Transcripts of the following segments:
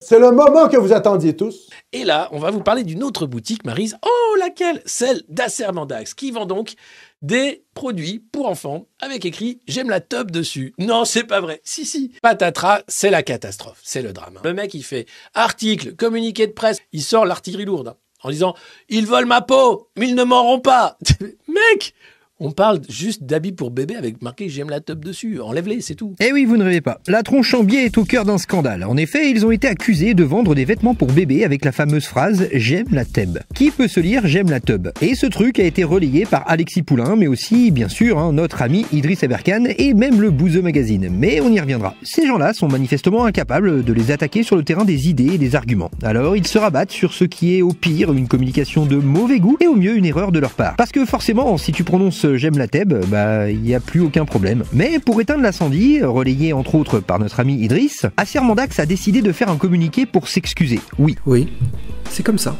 C'est le moment que vous attendiez tous. Et là, on va vous parler d'une autre boutique, Maryse. Oh, laquelle? Celle d'Acermandax, qui vend donc des produits pour enfants avec écrit « J'aime la tub » dessus. Non, c'est pas vrai. Si. Patatras, c'est la catastrophe. C'est le drame. Le mec, il fait article, communiqué de presse. Il sort l'artillerie lourde en disant « Ils volent ma peau, mais ils ne m'auront pas. » Mec, on parle juste d'habits pour bébé avec marqué « J'aime la tub » dessus. Enlève-les, c'est tout. Eh oui, vous ne rêvez pas. La Tronchambier est au cœur d'un scandale. En effet, ils ont été accusés de vendre des vêtements pour bébé avec la fameuse phrase « J'aime la tub ». Qui peut se lire « J'aime la tub » ? Et ce truc a été relayé par Alexis Poulain, mais aussi, bien sûr, notre ami Idriss Aberkane et même le Bouzeux Magazine. Mais on y reviendra. Ces gens-là sont manifestement incapables de les attaquer sur le terrain des idées et des arguments. Alors, ils se rabattent sur ce qui est au pire une communication de mauvais goût et au mieux une erreur de leur part. Parce que forcément, si tu prononces « J'aime la tub », il n'y a plus aucun problème. Mais pour éteindre l'incendie, relayé entre autres par notre ami Idriss, Acermandax a décidé de faire un communiqué pour s'excuser. Oui, c'est comme ça.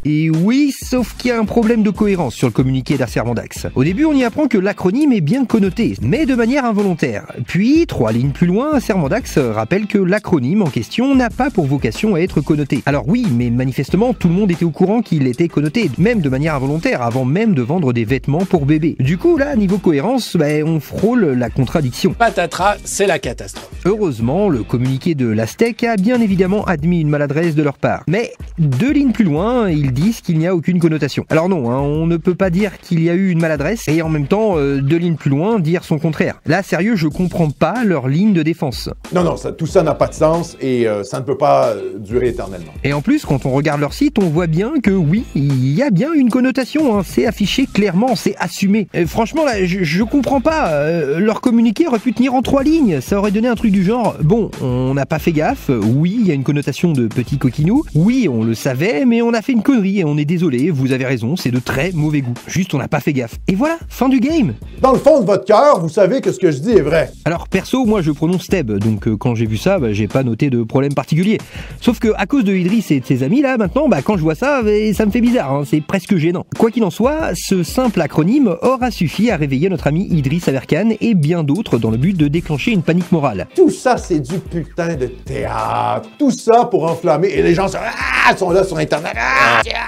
Et oui, sauf qu'il y a un problème de cohérence sur le communiqué d'Acermandax. Au début, on y apprend que l'acronyme est bien connoté, mais de manière involontaire. Puis, 3 lignes plus loin, Acermandax rappelle que l'acronyme en question n'a pas pour vocation à être connoté. Alors oui, mais manifestement, tout le monde était au courant qu'il était connoté, même de manière involontaire, avant même de vendre des vêtements pour bébé. Du coup, là, niveau cohérence, on frôle la contradiction. Patatras, c'est la catastrophe. Heureusement, le communiqué de l'Aztec a bien évidemment admis une maladresse de leur part. Mais 2 lignes plus loin, ils disent qu'il n'y a aucune connotation. Alors non, on ne peut pas dire qu'il y a eu une maladresse et en même temps, 2 lignes plus loin, dire son contraire. Là, sérieux, je comprends pas leur ligne de défense. Non, tout ça n'a pas de sens et ça ne peut pas durer éternellement. Et en plus, quand on regarde leur site, on voit bien que oui, il y a bien une connotation, c'est affiché clairement, c'est assumé. Et franchement, là, je comprends pas. Leur communiqué aurait pu tenir en 3 lignes. Ça aurait donné un truc du genre, bon, on n'a pas fait gaffe, oui, il y a une connotation de petit coquinou, oui, on le savait, mais on a fait une connerie et on est désolé, vous avez raison, c'est de très mauvais goût. Juste, on n'a pas fait gaffe. Et voilà, fin du game. Dans le fond de votre cœur, vous savez que ce que je dis est vrai. Alors perso, moi je prononce Teb, donc quand j'ai vu ça, j'ai pas noté de problème particulier. Sauf que à cause de Idriss et de ses amis là, maintenant, quand je vois ça, ça me fait bizarre, c'est presque gênant. Quoi qu'il en soit, ce simple acronyme aura suffi à réveiller notre ami Idriss Aberkane et bien d'autres dans le but de déclencher une panique morale. Tout ça, c'est du putain de théâtre. Tout ça pour enflammer et les gens sont là sur Internet.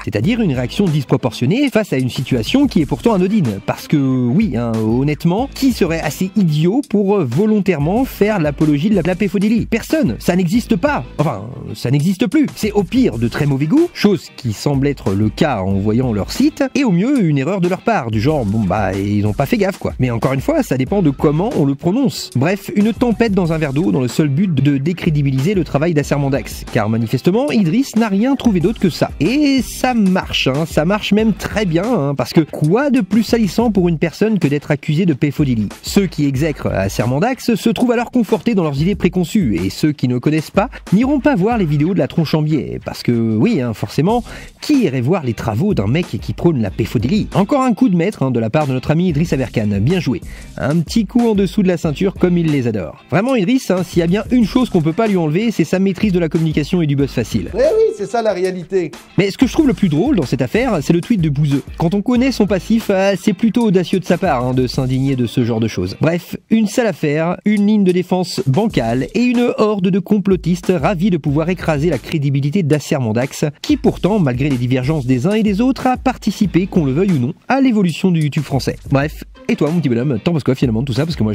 C'est-à-dire une réaction disproportionnée face à une situation qui est pourtant anodine. Parce que oui, honnêtement, qui serait assez idiot pour volontairement faire l'apologie de la pédophilie? Personne, ça n'existe pas. Enfin, ça n'existe plus. C'est au pire de très mauvais goût, chose qui semble être le cas en voyant leur site, et au mieux une erreur de leur part, du genre ils ont pas fait gaffe quoi. Mais encore une fois, ça dépend de comment on le prononce. Bref, une tempête dans un verre d'eau dans le seul but de décrédibiliser le travail d'Acermandax. Car manifestement, Idriss n'a rien trouvé d'autre que ça. Et ça marche, ça marche même très bien, parce que quoi de plus salissant pour une personne que d'être accusé de pédophilie? Ceux qui exècrent Acermandax se trouvent alors confortés dans leurs idées préconçues, et ceux qui ne connaissent pas n'iront pas voir les vidéos de la Tronchambier, parce que oui, forcément, qui irait voir les travaux d'un mec qui prône la pédophilie? Encore un coup de maître de la part de notre ami Idriss Aberkane, bien joué. Un petit coup en dessous de la ceinture comme il les adore. Vraiment Idriss, s'il y a bien une chose qu'on peut pas lui enlever, c'est sa maîtrise de la communication et du buzz facile. Eh oui, c'est ça la réalité. Mais ce que je trouve le plus drôle dans cette affaire, c'est le tweet de Bouzeux. Quand on connaît son passif, c'est plutôt audacieux de sa part de s'indigner de ce genre de choses. Bref, une sale affaire, une ligne de défense bancale et une horde de complotistes ravis de pouvoir écraser la crédibilité d'Acermandax, qui pourtant, malgré les divergences des uns et des autres, a participé, qu'on le veuille ou non, à l'évolution du YouTube français. Bref, et toi mon petit bonhomme, t'en penses quoi finalement de tout ça? Parce que moi